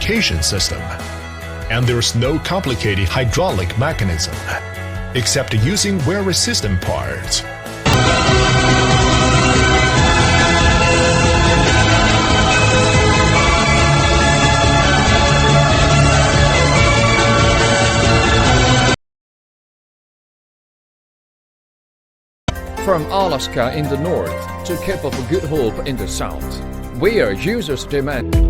lubrication system. And there's no complicated hydraulic mechanism, except using wear-resistant parts. From Alaska in the north to Cape of Good Hope in the south, where users demand